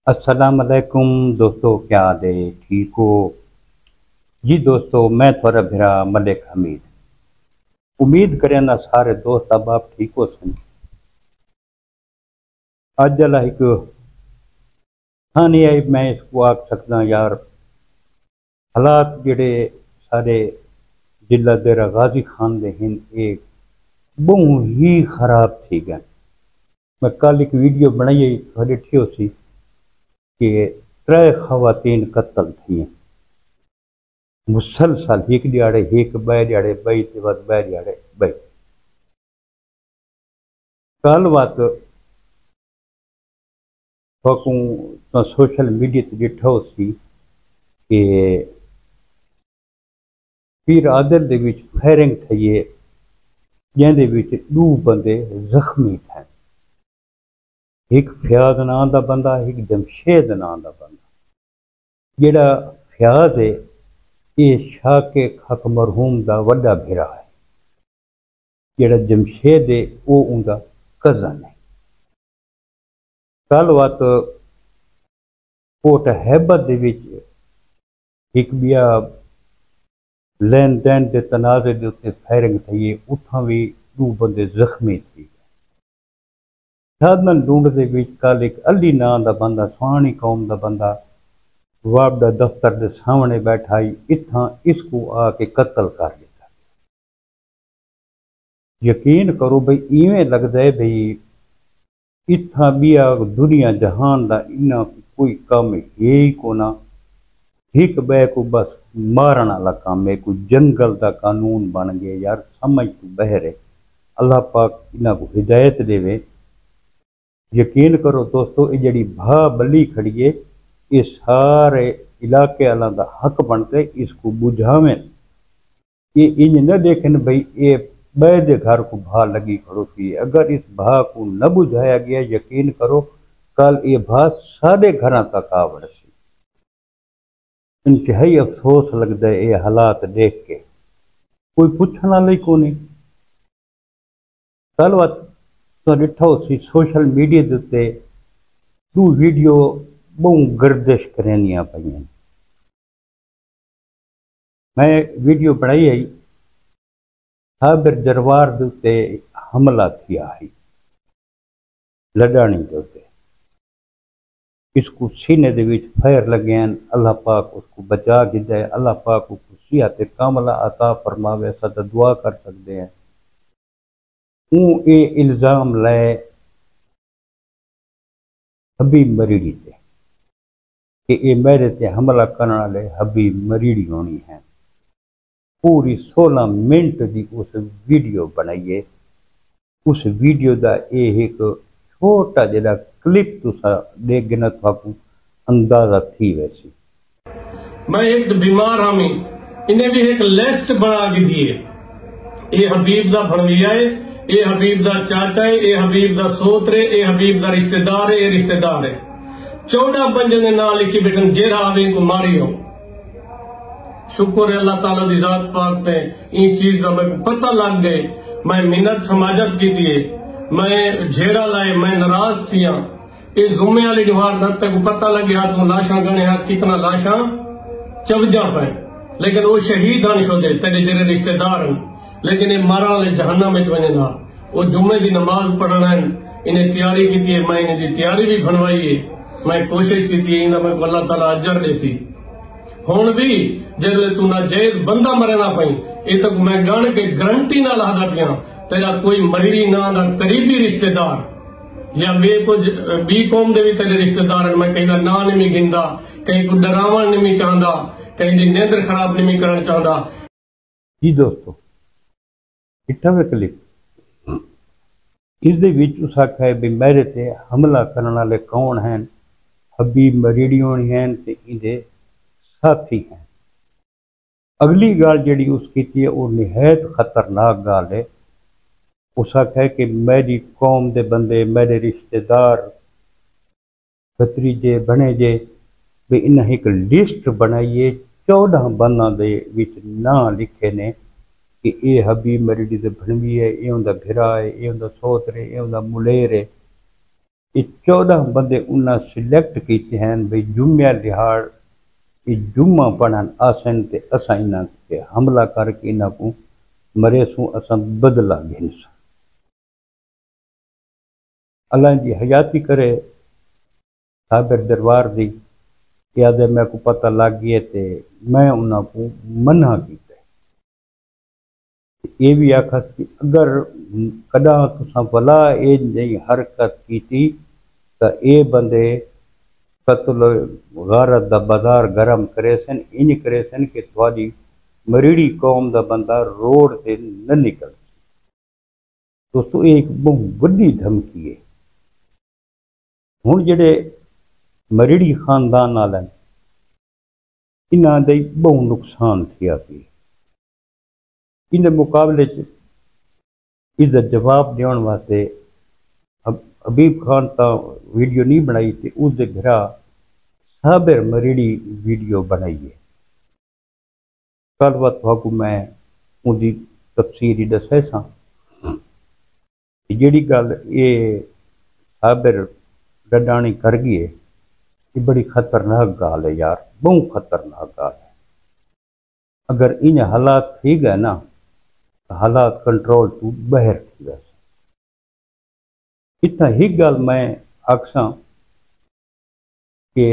السلام علیکم دوستو، کیا حال ہے؟ ٹھیک ہو جی دوستو؟ میں تھوڑا بھرا ملک حمید امید کریں نا سارے دوست اب آپ ٹھیک ہو سن۔ اج اللہ ایک کہانی ہے، میں اس کو آکھ سکتا یار حالات جڑے سارے ضلع دیرہ غازی خان دے ہن ایک بہت ہی خراب تھی گئے۔ میں کل ایک ویڈیو بنائی ڈٹھی ہو سی کہ 3 خواتین قتل تھیں مسلسل، ایک دیہڑے ایک، بے دیہڑے بئی تے بعد بے دیہڑے بئی۔ کل وقت تو سوشل میڈیا تے ڈٹھا ہو سی کہ پیر عادل دے وچ فائرنگ تھی ہے، جن دے وچ 2 بندے زخمی تھے، ایک فیاض نام دا بندہ، ایک جمشید نام دا بندہ۔ جڑا فیاض ہے یہ شاہ کے حق مرحوم دا وڈا بھرا ہے، جڑا جمشید ہے وہ ان دا کزن ہے۔ کل وقت کوٹ ہیبت دے وچ ایک بیا لین دین دے تنازع دے اتنے فائرنگ تھی ہے، اتھاں بھی 2 بندے زخمی تھی۔ شادن ڈونڈ دے وچ کل ایک علی نام دا بندہ، سوانی قوم دا بندہ وابڈا دفتر دے سامنے بیٹھا ہی، اتھاں اس کو آ کے قتل کر دیتا۔ یقین کرو بھئی ایویں لگدا ہے بھئی اتھاں بیا دنیا جہان دا انہاں کوئی کام ہے ہی کونا، ایک بے کو بس مارن والا کام ہے، کوئی جنگل دا قانون بن گئے یار، سمجھ تو بہر ہے۔ اللہ پاک انہاں کو ہدایت دے وے۔ یقین کرو دوستو، یہ جڑی بھا بلی کھڑی ہے یہ سارے علاقے والا دا حق بنتے اس کو بجھاویں، یہ انج نہ دیکھیں بھئی یہ بے دے گھر کو بھا لگی کھڑوتی ہے۔ اگر اس بھا کو نہ بجھایا گیا، یقین کرو کل یہ بھا سارے گھراں تک آ وڑسی۔ انتہائی افسوس لگتا ہے یہ حالات دیکھ کے، کوئی پوچھنا والا ہی کون نہیں۔ کل وقت تو ڈٹھا ہو سی سوشل میڈیا دے تے 2 ویڈیو بہت گردش کرنیاں پئیاں۔ میں ویڈیو بنائی آئی صابر جروار دے تے حملہ تھی آئی لڈانی دے تے، اس کو سینے دے وچ فائر لگے ہیں، اللہ پاک اس کو بچا کے دے، اللہ پاک کو صحت کاملہ عطا فرماوے، سدا دعا کر سکتے ہیں۔ اے الزام لائے حبیب مریڑی تے کہ اے میرے تے حملہ کرنے والے حبیب مریڑی ہونی ہیں۔ پوری 16 منٹ دی اس ویڈیو بنائیے، اس ویڈیو دا ایک چھوٹا جڑا کلپ تسا دیکھ گنا تھاکو اندازہ تھی ویسی۔ میں ایک بیمار ہاں، انہیں بھی ایک لسٹ بنا کی تھی ہے، اے حبیب دا بھنویا ہے، اے حبیب دا چاچا ہے، اے حبیب دا سوترے، اے حبیب دا رشتہ دار ہے، اے رشتہ دار ہے۔ 14 بندے نے نام لکھی بیٹھن جیرا آویں کو ماری ہو۔ شکر ہے اللہ تعالیٰ دی ذات پاک تے این چیز دا میں پتہ لگ گئے، میں منت سماجت کی تھی، میں جھیڑا لائے، میں ناراض تھیا۔ اس زمے والی جوہار نہ تک پتہ لگیا تو لاشاں گنے ہاں کتنا لاشاں چوجا پائیں، لیکن وہ شہید ہاں شو دے تیرے جرے رشتہ دار ہیں، لیکن یہ مارن لے جہنم میں وجنے نا۔ وہ جمعے دی نماز پڑھنا ہے، انہیں تیاری کی تھی، میں انہیں دی تیاری بھی بھنوائی ہے، میں کوشش کی تھی انہیں میں اللہ تعالیٰ اجر دے سی۔ ہون بھی جلے تو ناجائز بندہ مرنا پائیں، یہ تک میں گان کے گرنٹی نہ لہدا پیاں تیرا کوئی مریڑی نہ دا قریبی رشتہ دار یا بی قوم دے بھی تیرے رشتہ دار ہیں، میں کہیں دا نا نہیں گندا، کہیں کو ڈراون نہیں چاہندا، کہیں دی نیندر خراب نہیں کرنا چاہندا۔ جی دوستو، اٹھا ہوئے کلپ اس دے وچ اس آکھا ہے بھی میرے تے حملہ کرنے والے کون ہیں؟ حبیب مریڑی ہونی ہیں تے ایندے ساتھی ہیں۔ اگلی گال جڑی اس کی تھی وہ نہایت خطرناک گال ہے، اس آکھا ہے کہ میری قوم دے بندے، میرے رشتہ دار بھتریجے بنے جے بھی انہیں ایک لسٹ بنائیے، 14 بندہ دے وچ نام لکھے نے کہ اے حبیب مریڑی دے بھنوی ہے، اے ہوندا بھرا ہے، اے ہوندا سوترے، اے ہوندا ملیر ہے۔ یہ 14 بندے انہاں سلیکٹ کیتے ہیں بھئی جمعہ دہاڑ یہ جمعہ پڑھن آسن تے اساں انہاں تے حملہ کر کے انہاں کو مرے سوں اساں بدلہ گھنس اللہ جی حیاتی کرے صابر دربار دی یاد ہے میں کو پتہ لگ گیا تے میں انہاں کو منع کیتا یہ بھی آکھا کہ اگر کدا تساں بلا اے جی حرکت کیتی تا اے بندے قتل غارت دا بازار گرم کرے سن انج کرے سن کہ تھوڑی مریڑی قوم دا بندہ روڈ تے نہ نکل دوستو یہ ایک بہت بڑی دھمکی ہے ہن جڑے مریڑی خاندان والے انہاں دے بہت نقصان تھیا پی ان دے مقابلے چ اس دا جواب دیون واسطے حبیب خان تا ویڈیو نہیں بنائی تے اس دے گھرا صابر مریڑی ویڈیو بنائی ہے کل وقت کو میں ان دی تفسیر دسے سا جیڑی گل یہ صابر ڈڈانی کر گئی ہے یہ بڑی خطرناک گال ہے یار بہت خطرناک گال ہے اگر ان حالات تھی گئے نا حالات کنٹرول تو باہر تھی ویسے اتنا ہی گل میں آکساں کہ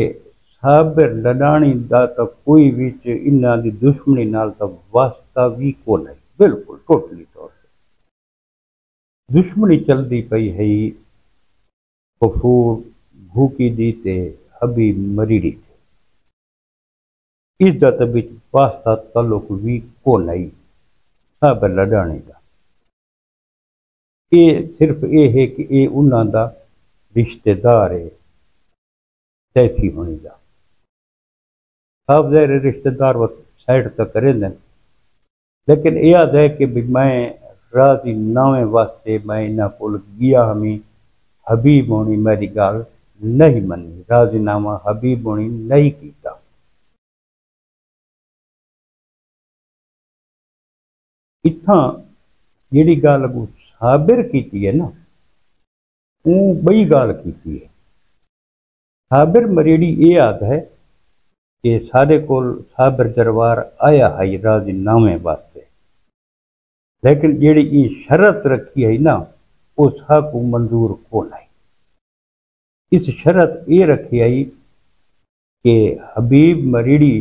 صابر ڈڈانی دا تا کوئی وچ انہاں دی دشمنی نال تا واسطہ بھی کو نہیں بالکل ٹوٹلی طور سے دشمنی چلدی پئی ہے غفور بھوکی دی تے حبیب مریڑی تے اس دا تے وچ واسطہ تعلق بھی کو نہیں صابر ڈڈانی دا یہ صرف یہ ہے کہ یہ انہاں دا رشتہ دار ہے سیفی ہونی دا صاحب ظاہر رشتہ دار وقت سائڈ تک کریں دیں لیکن یہ یاد ہے کہ میں راضی ناویں واسطے میں انہاں کول گیا ہمیں حبیب ہونی میری گال نہیں منی راضی نامہ حبیب ہونی نہیں کیتا اتھاں جیڑی گال اگو صابر کیتی ہے نا وہ بئی گال کیتی ہے صابر مریڑی یہ یاد ہے کہ سارے کول صابر دربار آیا ہے راضی نامے واسطے لیکن جیڑی یہ شرط رکھی ہے نا اس کو منظور کو نہیں اس شرط یہ رکھی ہے کہ حبیب مریڑی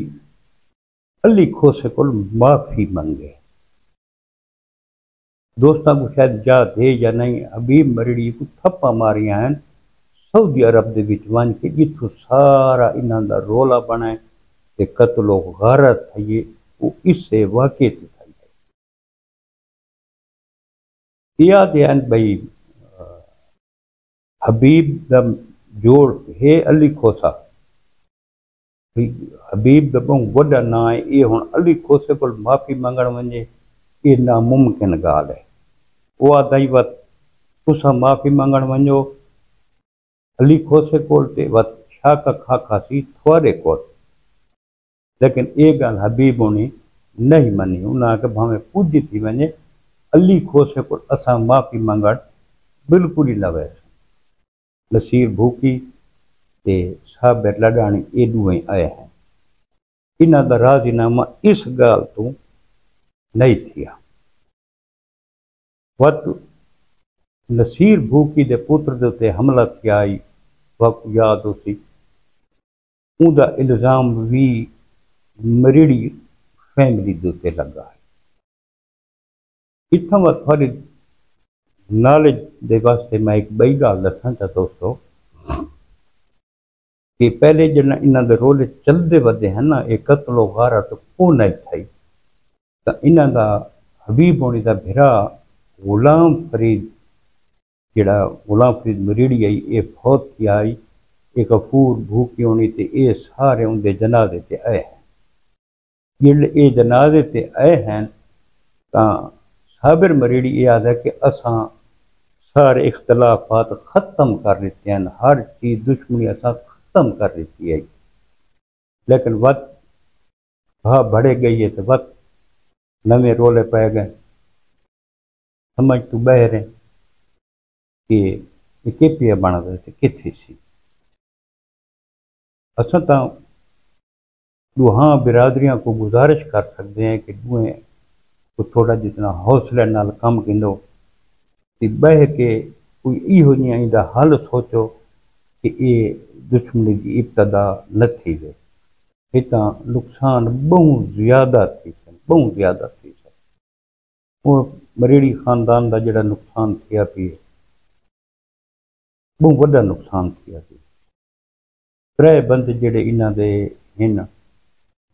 علی کھوسے کول معافی منگے دوستاں کو شاید یاد ہے یا نہیں حبیب مریڑی کو تھپا ماریاں ہیں سعودی عرب دے وچ ون کے جتھوں سارا انہاں دا رولا بنا ہے تے قتل و غارت تھی وہ اس سے واقع تھی یاد ہے بھئی حبیب دا جوڑ ہے علی کھوسا حبیب دا بہت وڈا نا ہے یہ ہن علی کھوسے کول معافی منگن ونجے یہ ناممکن گال ہے وہ آدھائی وقت تساں معافی منگن ونجو علی کھوسے کول تے وقت شاکا کھاکھا سی تھوڑے کول لیکن یہ گل حبیب ہونی نہیں منی انہاں کہ بھاویں کچھ تھی ونجے علی کھوسے کول اساں معافی منگن بالکل ہی نہ ویسے نصیر بھوکی تے صابر لڈانی یہ دوئیں آئے ہیں انہاں دا راضی نامہ اس گال تو نہیں تھیا وقت نصیر بھوکی دے پتر دے تے حملہ تھی آئی وقت یاد ہوتی اون دا الزام بھی مریڑی فیملی دے تے لگا ہے اتھاں وقت تھوڑی نالج دے واسطے میں ایک بئی گال دساں چاہ دوستو کہ پہلے جنہاں انہاں دے رولے چلدے ودے ہیں نا یہ قتل و غارت کو نہیں تھئی تا انہاں دا حبیب ہونی دا بھرا غلام فرید جڑا غلام فرید مریڑی آئی یہ فوت تھی آئی ایک غفور بھوکی ہونی تے یہ سارے ان دے جنازے تے آئے ہیں جڑے یہ جنازے تے آئے ہیں تا صابر مریڑی یہ یاد ہے کہ اساں سارے اختلافات ختم کر لیتے ہیں ہر چیز دشمنی اساں ختم کر لیتی ہے لیکن وقت بھا بڑھے گئی ہے تو وقت نویں رولے پہ گئے سمجھ تو بہر ہیں کہ کہ پیا بنتا تے کتھے سی اساں تاں دوہاں برادریاں کو گزارش کر سکتے ہیں کہ دوہیں کو تھوڑا جتنا حوصلے نال کم کندو تے بہ کے کوئی ایہو جیاں دا حل سوچو کہ یہ دشمنی دی ابتدا نہ تھی وے اتنا نقصان بہت زیادہ تھی سن بہت زیادہ تھی سن اور مریڑی خاندان دا جڑا نقصان تھیا پی بہت وڈا نقصان تھیا پی ترے بند جڑے انہاں دے ہن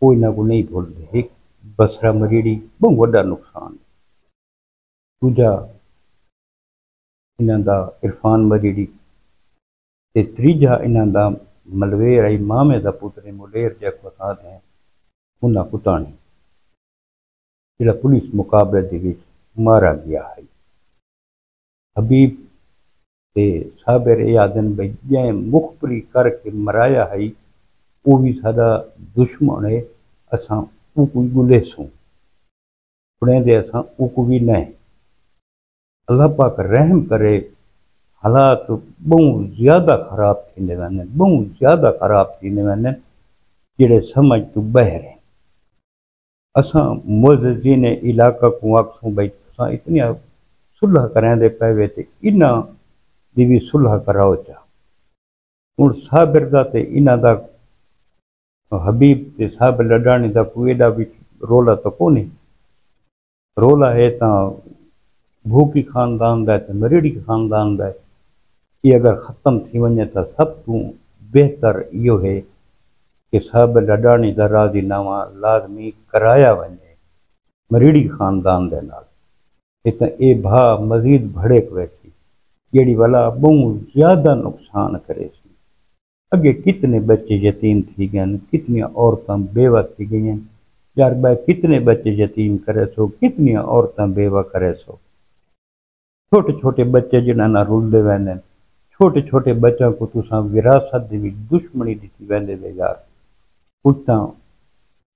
وہ انہاں کو نہیں بھولدے ایک بسرا مریڑی بہت وڈا نقصان دوجا انہاں دا عرفان مریڑی تے تریجا انہاں دا ملویر آئی مامے دا پتر ملیر جا کو ہیں انہاں کتانی جڑا پولیس مقابلے دے وچ مارا گیا ہے حبیب تے صابر یادن بھئی جائیں مخبری کر کے مرایا ہے وہ بھی سادہ دشمن ہے اساں او کوئی گلے سوں پڑھیں دے اساں او کو بھی نہیں اللہ پاک رحم کرے حالات بہت زیادہ خراب تھیندے وینن بہت زیادہ خراب تھیندے وینن جڑے سمجھ تو بہر ہیں اساں معززین علاقہ کو آکھسوں بھئی اساں اتنی صلح کریں دے پے تے انہاں دی بھی صلح کراؤ چا ہن صابر دا تے انہاں دا حبیب تے صابر لڈانی دا کوئی ایڈا بھی رولا تو کونی رولا ہے تاں بھوکی خاندان دا تے مریڑی خاندان دا یہ اگر ختم تھی ونجے تا سب تو بہتر یہ ہے کہ صابر لڈانی دا راضی نامہ لازمی کرایا ونجے مریڑی خاندان دے نال تے اے بھا مزید بھڑک ویسی جیڑی والا بہت زیادہ نقصان کرے سی اگے کتنے بچے یتیم تھی گئے کتنی عورتاں بیوہ تھی گئی ہیں یار بھائی کتنے بچے یتیم کرے سو کتنی عورتاں بیوہ کرے سو چھوٹے چھوٹے بچے جنہاں نہ رول دے ویندے چھوٹے چھوٹے بچوں کو تساں وراثت دی دشمنی دیتی ویندے دے یار کچھ تاں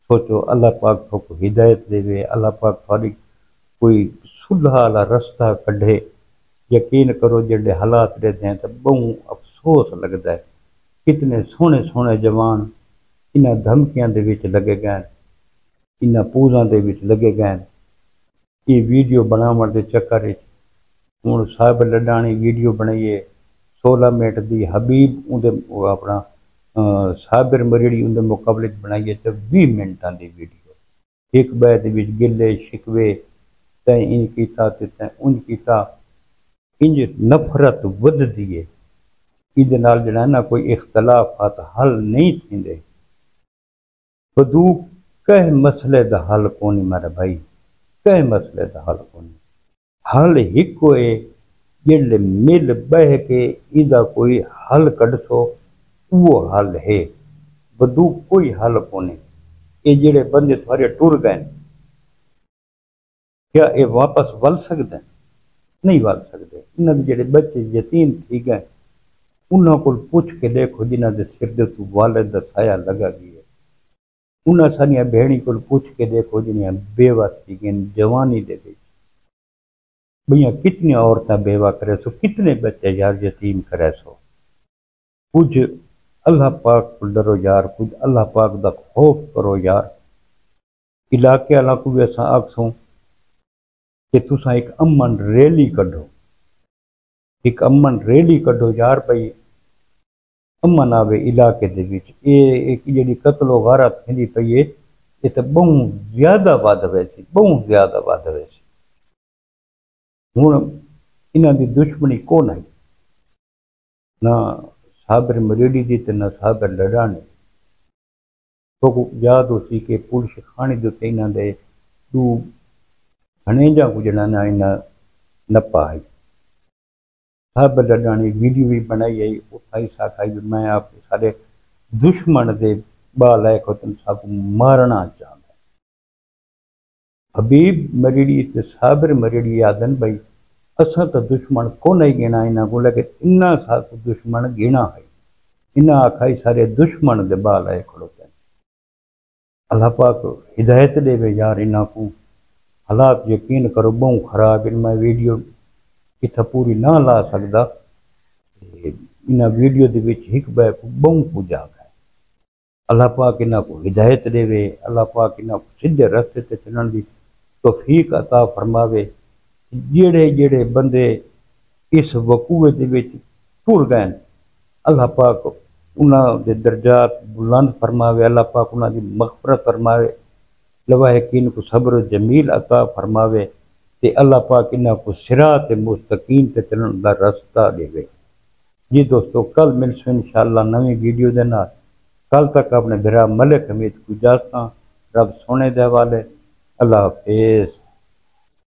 سوچو اللہ پاک تو کو ہدایت دے وے اللہ پاک تھوڑی کوئی صلح والا رستہ کڈھے یقین کرو جڑے حالات رہتے ہیں تو بہت افسوس لگتا ہے کتنے سونے سونے جوان انہاں دھمکیاں دے وچ لگے گئے انہاں پوزاں دے وچ لگے گئے یہ ویڈیو بناون دے چکر وچ ہن صابر لڈانی ویڈیو بنائیے 16 منٹ دی حبیب اندے اپنا صابر مریڑی اندے مقابلے بنائیے تو 20 منٹاں دی ویڈیو ایک بے دے وچ گلے شکوے تیں ان کیتا تے تیں ان کیتا انج نفرت ود دیئے ایدے نال جڑا نا کوئی اختلافات حل نہیں تھیندے بدو کہہ مسئلے دا حل کونی میرا بھائی کہہ مسئلے دا حل کونی حل ہک ہوئے جڑے مل بہ کے ایدہ کوئی حل کڈ سو وہ حل ہے بدو کوئی حل کونی یہ جڑے بندے تھوڑے ٹر گئے کیا یہ واپس ول سکتے ہیں نہیں ول سکتے انہاں دے جڑے بچے یتیم تھی گئے انہاں کو پوچھ کے دیکھو جنہاں دے سر دے تو والد دا سایہ لگا گئی ہے انہاں سانیاں بہنی کو پوچھ کے دیکھو جنہاں بیوہ تھی گئے جوانی دے وچ بھئیاں کتنی عورتیں بیوہ کرے سو کتنے بچے یار یتیم کرے سو کچھ اللہ پاک کو ڈرو یار کچھ اللہ پاک دا خوف کرو یار علاقے اللہ کو بھی ایسا آکسوں کہ تساں ایک امن ریلی کڈو ایک امن ریلی کڈو یار بھئی امن آوے علاقے دے وچ ایک جڑی قتل و غارت تھیندی پئی ہے یہ تے بہت زیادہ ود ویسی بہت زیادہ ود ویسی ہن انہاں دی دشمنی کون آئی نہ صابر مریڑی دی تے نہ صابر لڈانی تو یاد ہو سی کہ پولیس خانے دے تے انہاں دے دو گھنیجاں کو جڑا نا انہاں نپا ہے صابر لڈانی ویڈیو بھی بنائی ہے اتھائی ساکھائی بھی میں آپ کے سارے دشمن دے بالائے کو تم سا کو مارنا چاہتا حبیب مریڑی تے صابر مریڑی آدن بھائی اساں تا دشمن کو نہیں گینا انہاں کو لیکن انہاں سا کو دشمن گینا ہے انہاں آکھائی سارے دشمن دے بالائے کھڑوتے ہیں اللہ پاک ہدایت دے وے یار انہاں کو حالات یقین کرو بہت خراب ان میں ویڈیو اتھا پوری نہ لا سکدا انہاں ویڈیو دے وچ ہک بے کو بہوں پوجا گئے اللہ پاک انہاں کو ہدایت دے وے اللہ پاک انہاں کو سیدھے رستے تے چلن دی توفیق عطا فرماوے جڑے جڑے بندے اس وقوع دے وچ ٹر گئے اللہ پاک انہاں دے درجات بلند فرماوے اللہ پاک انہاں دی مغفرت فرماوے لواحقین کو صبر و جمیل عطا فرماوے تے اللہ پاک انہاں کو صراط مستقیم تے چلن دا رستہ دے وے جی دوستو کل ملسوں انشاءاللہ نویں ویڈیو دے نال کل تک اپنے بھرا ملک حمید کو اجازت رب سونے دے والے اللہ حافظ